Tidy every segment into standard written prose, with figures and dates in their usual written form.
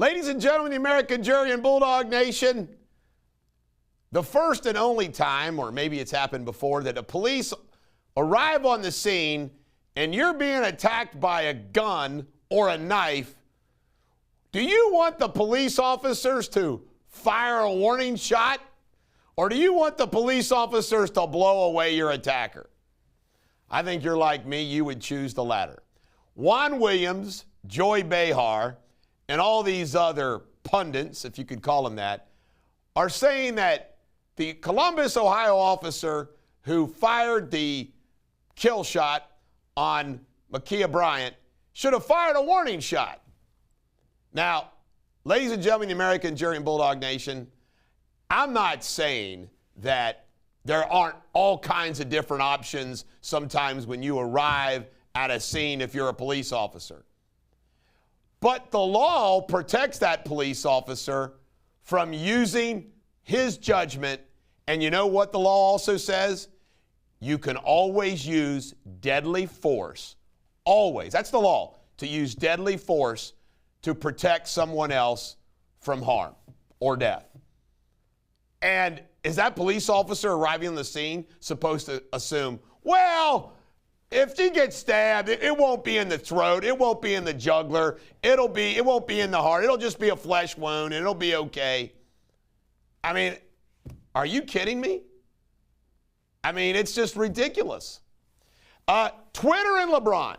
Ladies and gentlemen, the American jury and Bulldog Nation, the first and only time, or maybe it's happened before, that the police arrive on the scene and you're being attacked by a gun or a knife, do you want the police officers to fire a warning shot, or do you want the police officers to blow away your attacker? I think you're like me, you would choose the latter. Juan Williams, Joy Behar, and all these other pundits, if you could call them that, are saying that the Columbus, Ohio officer who fired the kill shot on Ma'Khia Bryant should have fired a warning shot. Now, ladies and gentlemen, the American jury and Bulldog Nation, I'm not saying that there aren't all kinds of different options sometimes when you arrive at a scene if you're a police officer. But the law protects that police officer from using his judgment. And you know what the law also says? You can always use deadly force. Always. That's the law, to use deadly force to protect someone else from harm or death. And is that police officer arriving on the scene supposed to assume, well, if she gets stabbed, it won't be in the throat, it won't be in the jugular, it won't be in the heart, it'll just be a flesh wound and it'll be okay? I mean, are you kidding me? I mean, it's just ridiculous. Twitter and LeBron.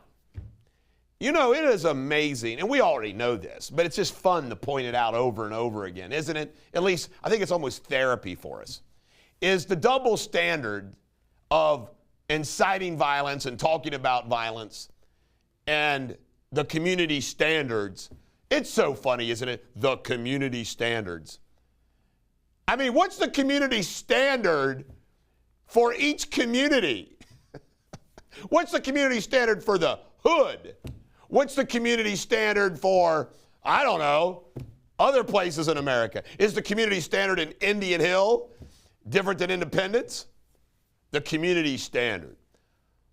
You know, it is amazing, and we already know this, but it's just fun to point it out over and over again, isn't it? At least, I think it's almost therapy for us. Is the double standard of inciting violence and talking about violence and the community standards. It's so funny, isn't it? The community standards. I mean, what's the community standard for each community? What's the community standard for the hood? What's the community standard for, I don't know, other places in America? Is the community standard in Indian Hill different than Independence? The community standard.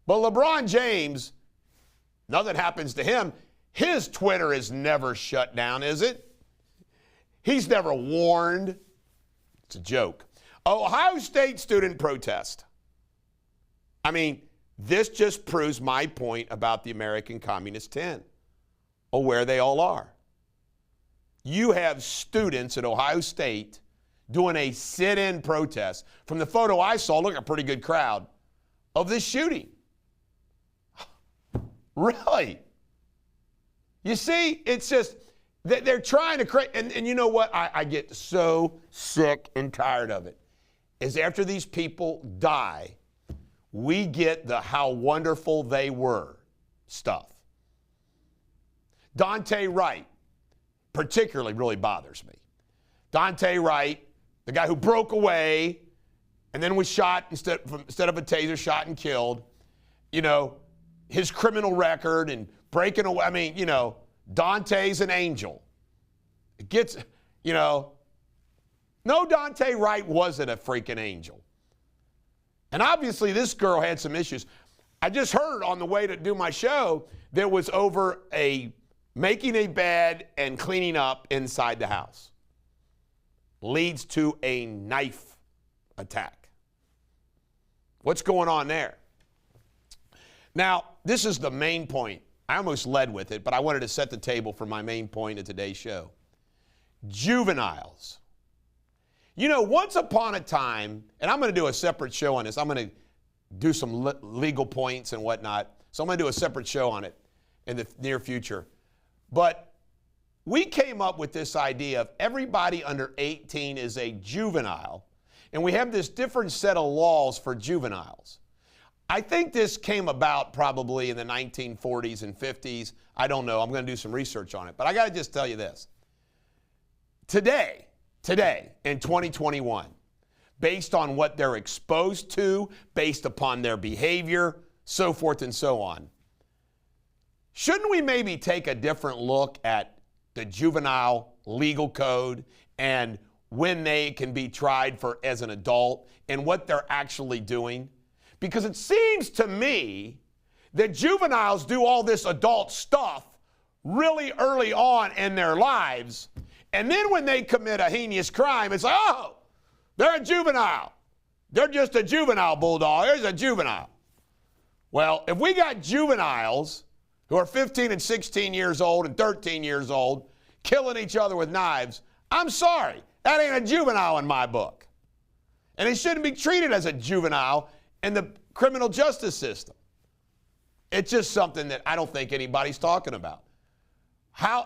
But LeBron James, nothing happens to him. His Twitter is never shut down, is it? He's never warned. It's a joke. Ohio State student protest. I mean, this just proves my point about the American Communist 10, or where they all are. You have students at Ohio State doing a sit-in protest. From the photo I saw, look, a pretty good crowd, of this shooting. Really? You see, it's just, they're trying to create, and you know what? I get so sick and tired of it. Is after these people die, we get the how wonderful they were stuff. Dante Wright particularly really bothers me. Dante Wright, the guy who broke away and then was shot instead of a taser, shot and killed. You know, his criminal record and breaking away. I mean, you know, Dante's an angel. It gets, you know, no, Dante Wright wasn't a freaking angel. And obviously this girl had some issues. I just heard on the way to do my show, there was over making a bed and cleaning up inside the house. Leads to a knife attack. What's going on there? Now, this is the main point. I almost led with it, but I wanted to set the table for my main point of today's show. Juveniles. You know, once upon a time, and I'm going to do a separate show on this. I'm going to do some legal points and whatnot. So I'm going to do a separate show on it in the near future. But we came up with this idea of everybody under 18 is a juvenile, and we have this different set of laws for juveniles. I think this came about probably in the 1940s and 50s. I don't know. I'm going to do some research on it. But I got to just tell you this. Today, in 2021, based on what they're exposed to, based upon their behavior, so forth and so on, shouldn't we maybe take a different look at the juvenile legal code and when they can be tried for as an adult and what they're actually doing? Because it seems to me that juveniles do all this adult stuff really early on in their lives. And then when they commit a heinous crime, it's like, oh, they're a juvenile. They're just a juvenile, Bulldog. There's a juvenile. Well, if we got juveniles who are 15 and 16 years old and 13 years old killing each other with knives, I'm sorry. That ain't a juvenile in my book. And it shouldn't be treated as a juvenile in the criminal justice system. It's just something that I don't think anybody's talking about. How,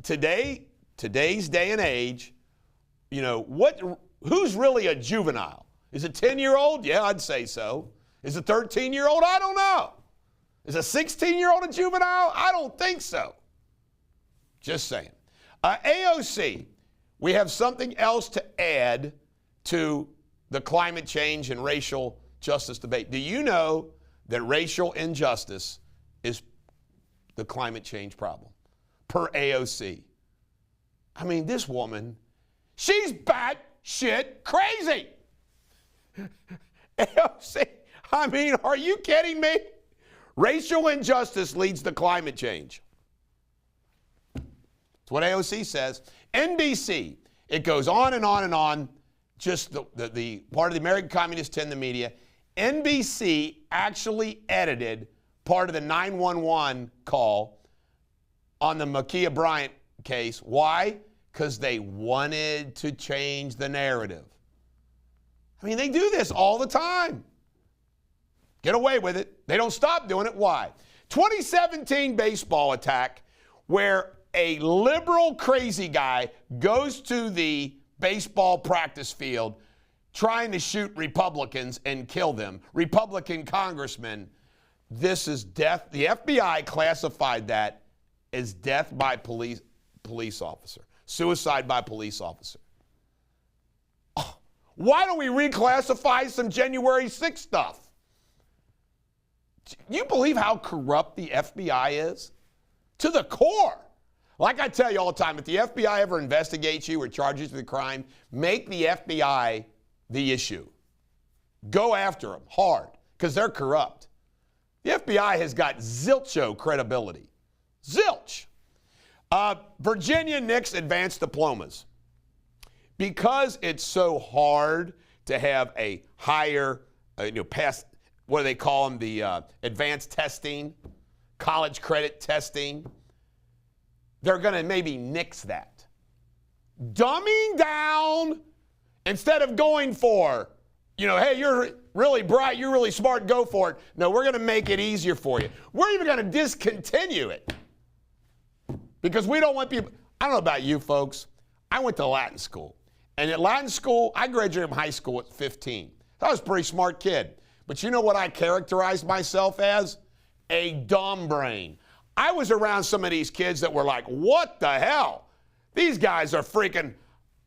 today's day and age, who's really a juvenile? Is a 10-year-old? Yeah, I'd say so. Is a 13-year-old? I don't know. Is a 16-year-old a juvenile? I don't think so. Just saying. AOC, we have something else to add to the climate change and racial justice debate. Do you know that racial injustice is the climate change problem, per AOC? I mean, this woman, she's batshit crazy. AOC, I mean, are you kidding me? Racial injustice leads to climate change. That's what AOC says. NBC, it goes on and on and on, just the part of the American communists in the media. NBC actually edited part of the 911 call on the Ma'Khia Bryant case. Why? Because they wanted to change the narrative. I mean, they do this all the time. Get away with it. They don't stop doing it. Why? 2017 baseball attack where a liberal crazy guy goes to the baseball practice field trying to shoot Republicans and kill them. Republican congressmen. This is death. The FBI classified that as death by police officer. Suicide by police officer. Oh, why don't we reclassify some January 6th stuff? Do you believe how corrupt the FBI is? To the core. Like I tell you all the time, if the FBI ever investigates you or charges you with a crime, make the FBI the issue. Go after them hard, because they're corrupt. The FBI has got zilcho credibility. Zilch. Virginia nixed advanced diplomas. Because it's so hard to have a higher, pass, what do they call them, the advanced testing, college credit testing, they're going to maybe nix that. Dumbing down instead of going for, hey, you're really bright, you're really smart, go for it. No, we're going to make it easier for you. We're even going to discontinue it because we don't want people. I don't know about you folks. I went to Latin school. And at Latin school, I graduated from high school at 15. I was a pretty smart kid. But you know what I characterized myself as? A dumb brain. I was around some of these kids that were like, what the hell? These guys are freaking,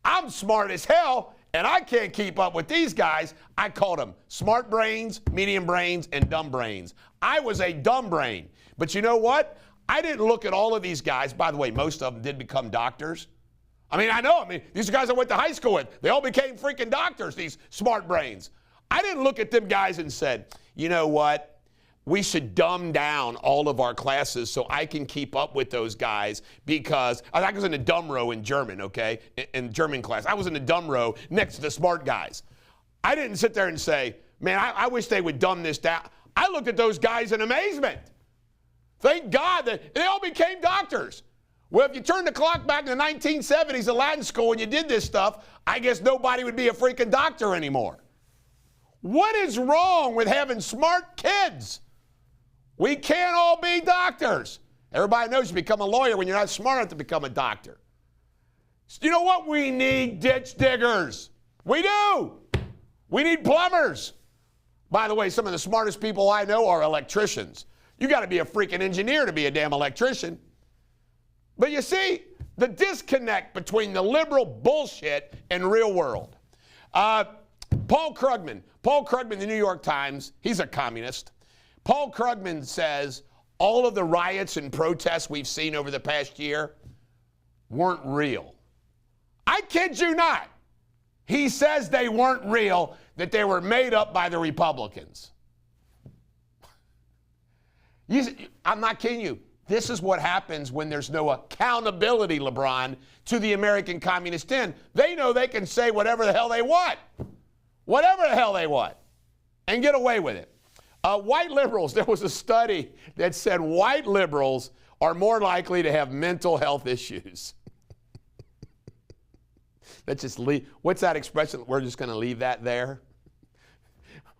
I'm smart as hell, and I can't keep up with these guys. I called them smart brains, medium brains, and dumb brains. I was a dumb brain. But you know what? I didn't look at all of these guys. By the way, most of them did become doctors. I know. These are guys I went to high school with. They all became freaking doctors, these smart brains. I didn't look at them guys and said, you know what? We should dumb down all of our classes so I can keep up with those guys because I was in a dumb row in German, okay? In German class. I was in a dumb row next to the smart guys. I didn't sit there and say, man, I wish they would dumb this down. I looked at those guys in amazement. Thank God that they all became doctors. Well, if you turn the clock back to the 1970s at Latin school and you did this stuff, I guess nobody would be a freaking doctor anymore. What is wrong with having smart kids? We can't all be doctors. Everybody knows you become a lawyer when you're not smart enough to become a doctor. You know what? We need ditch diggers. We do. We need plumbers. By the way, some of the smartest people I know are electricians. You got to be a freaking engineer to be a damn electrician. But you see, the disconnect between the liberal bullshit and real world. Paul Krugman, the New York Times, he's a communist. Paul Krugman says all of the riots and protests we've seen over the past year weren't real. I kid you not. He says they weren't real, that they were made up by the Republicans. I'm not kidding you. This is what happens when there's no accountability, LeBron, to the American Communist 10. They know they can say whatever the hell they want. Whatever the hell they want. And get away with it. White liberals, there was a study that said white liberals are more likely to have mental health issues. Let's just leave. What's that expression? We're just going to leave that there.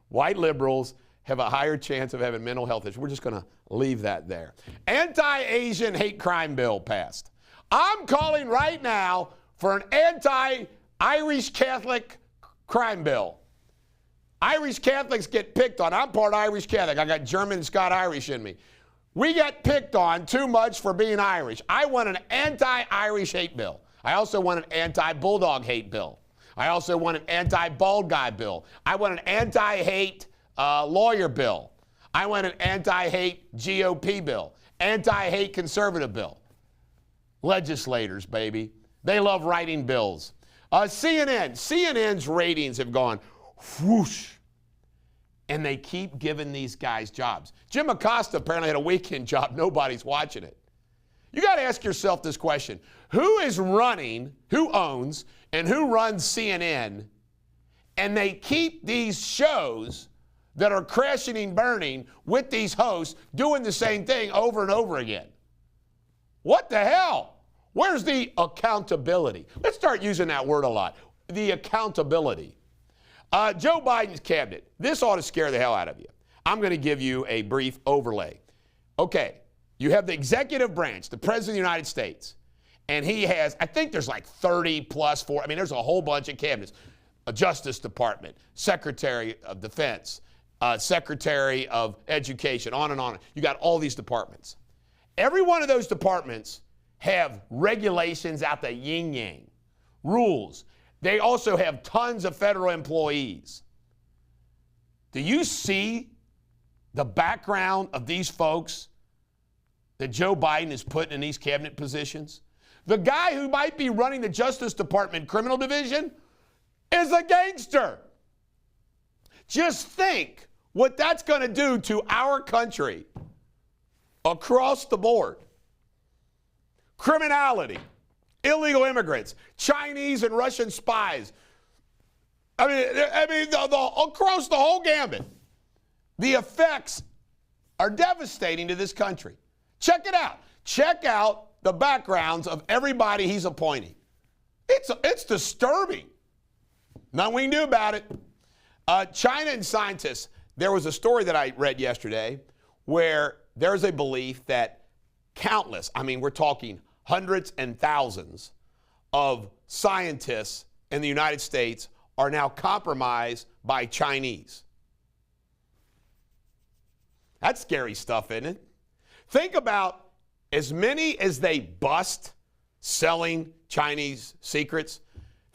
White liberals have a higher chance of having mental health issues. We're just going to leave that there. Anti-Asian hate crime bill passed. I'm calling right now for an anti-Irish Catholic crime bill. Irish Catholics get picked on. I'm part Irish Catholic. I got German and Scot-Irish in me. We get picked on too much for being Irish. I want an anti-Irish hate bill. I also want an anti-Bulldog hate bill. I also want an anti-bald guy bill. I want an anti-hate lawyer bill. I want an anti-hate GOP bill. Anti-hate conservative bill. Legislators, baby. They love writing bills. CNN's ratings have gone whoosh. And they keep giving these guys jobs. Jim Acosta apparently had a weekend job. Nobody's watching it. You got to ask yourself this question. Who is running, who owns, and who runs CNN? And they keep these shows that are crashing and burning with these hosts doing the same thing over and over again. What the hell? Where's the accountability? Let's start using that word a lot. The accountability. Joe Biden's cabinet. This ought to scare the hell out of you. I'm going to give you a brief overlay. Okay, you have the executive branch, the President of the United States, and he has, I think there's like 30 plus 4. I mean, there's a whole bunch of cabinets. A Justice Department, Secretary of Defense, Secretary of Education, on and on. You got all these departments. Every one of those departments have regulations out the yin-yang, rules. They also have tons of federal employees. Do you see the background of these folks that Joe Biden is putting in these cabinet positions? The guy who might be running the Justice Department criminal division is a gangster. Just think what that's going to do to our country across the board. Criminality, illegal immigrants, Chinese and Russian spies. I mean, across the whole gambit. The effects are devastating to this country. Check it out. Check out the backgrounds of everybody he's appointing. It's disturbing. Nothing we can do about it. China and scientists. There was a story that I read yesterday where there's a belief that countless, I mean, we're talking hundreds and thousands of scientists in the United States are now compromised by Chinese. That's scary stuff, isn't it? Think about as many as they bust selling Chinese secrets.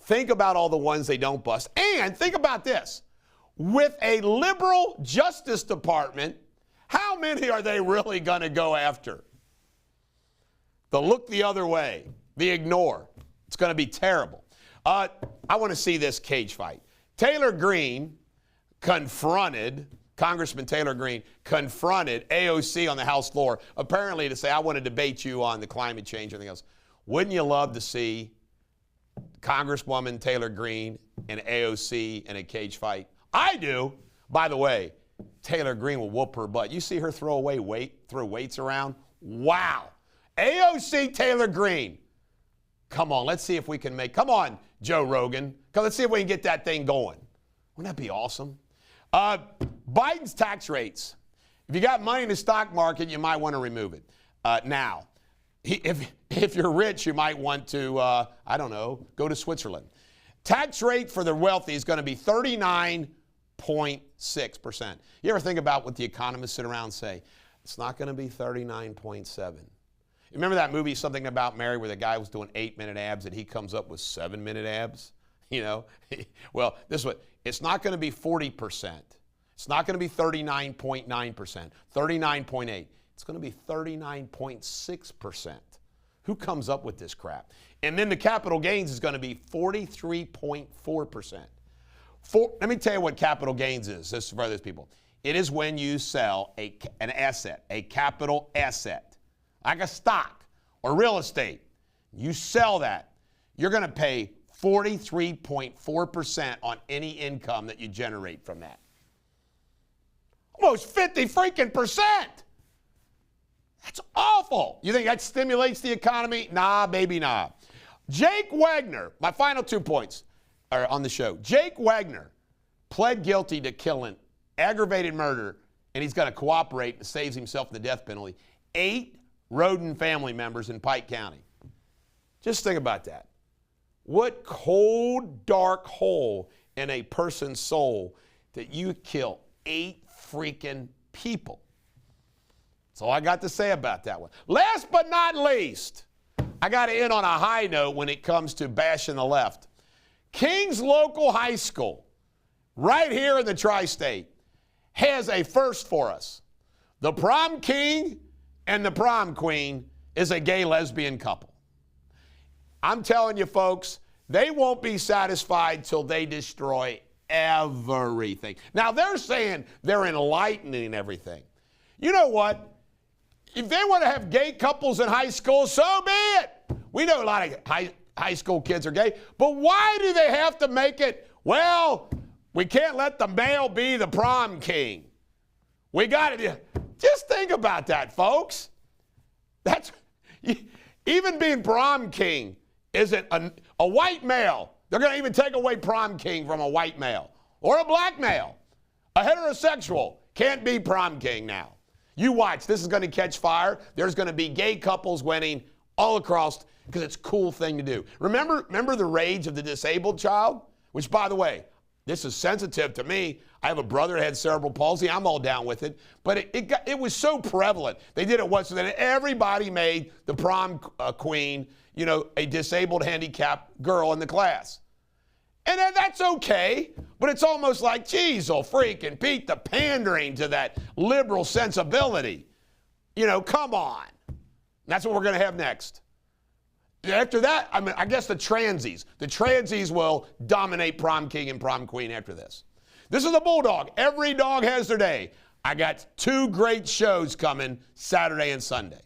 Think about all the ones they don't bust. And think about this. With a liberal Justice Department, how many are they really going to go after? The look the other way, the ignore. It's going to be terrible. I want to see this cage fight. Taylor Greene confronted, Congressman Taylor Greene confronted AOC on the House floor, apparently to say, I want to debate you on the climate change and everything else. Wouldn't you love to see Congresswoman Taylor Greene and AOC in a cage fight? I do. By the way, Taylor Greene will whoop her butt. You see her throw weights around? Wow. AOC Taylor Greene. Come on, let's see if we can come on, Joe Rogan. Let's see if we can get that thing going. Wouldn't that be awesome? Biden's tax rates. If you got money in the stock market, you might want to remove it. Now, if you're rich, you might want to, I don't know, go to Switzerland. Tax rate for the wealthy is going to be 39.6%. You ever think about what the economists sit around and say? It's not going to be 39.7. Remember that movie, Something About Mary, where the guy was doing 8-minute abs and he comes up with 7-minute abs? You know? Well, this is what, it's not going to be 40%. It's not going to be 39.9%, 39.8. It's going to be 39.6%. Who comes up with this crap? And then the capital gains is going to be 43.4%. Let me tell you what capital gains is. This is for those people. It is when you sell an asset, a capital asset. like a stock or real estate, you sell that, you're going to pay 43.4% on any income that you generate from that. Almost 50 freaking percent. That's awful. You think that stimulates the economy? Nah, baby, nah. Jake Wagner, my final 2 points are on the show. Jake Wagner pled guilty to killing, aggravated murder, and he's going to cooperate and saves himself the death penalty. 8 RHODEN family members in Pike County. Just think about that. What cold, dark hole in a person's soul that you kill 8 freaking people. That's all I got to say about that one. Last but not least, I got to end on a high note when it comes to bashing the left. King's local high school, right here in the tri-state, has a first for us. The prom king and the prom queen is a gay lesbian couple. I'm telling you, folks, they won't be satisfied till they destroy everything. Now, they're saying they're enlightening everything. You know what? If they want to have gay couples in high school, so be it. We know a lot of high school kids are gay, but why do they have to make it, well, we can't let the male be the prom king. We got to, just think about that, folks. That's, even being prom king isn't a white male. They're going to even take away prom king from a white male or a black male. A heterosexual can't be prom king now. You watch, this is going to catch fire. There's going to be gay couples winning all across because it's a cool thing to do. Remember the rage of the disabled child? Which, by the way, this is sensitive to me. I have a brother that had cerebral palsy. I'm all down with it. But it was so prevalent. They did it once, and then everybody made the prom queen, you know, a disabled, handicapped girl in the class. And then that's okay, but it's almost like, geez, oh freaking Pete, the pandering to that liberal sensibility. You know, come on. That's what we're going to have next. After that, I mean, I guess the transies. The transies will dominate prom king and prom queen after this. This is the Bulldog. Every dog has their day. I got 2 great shows coming Saturday and Sunday.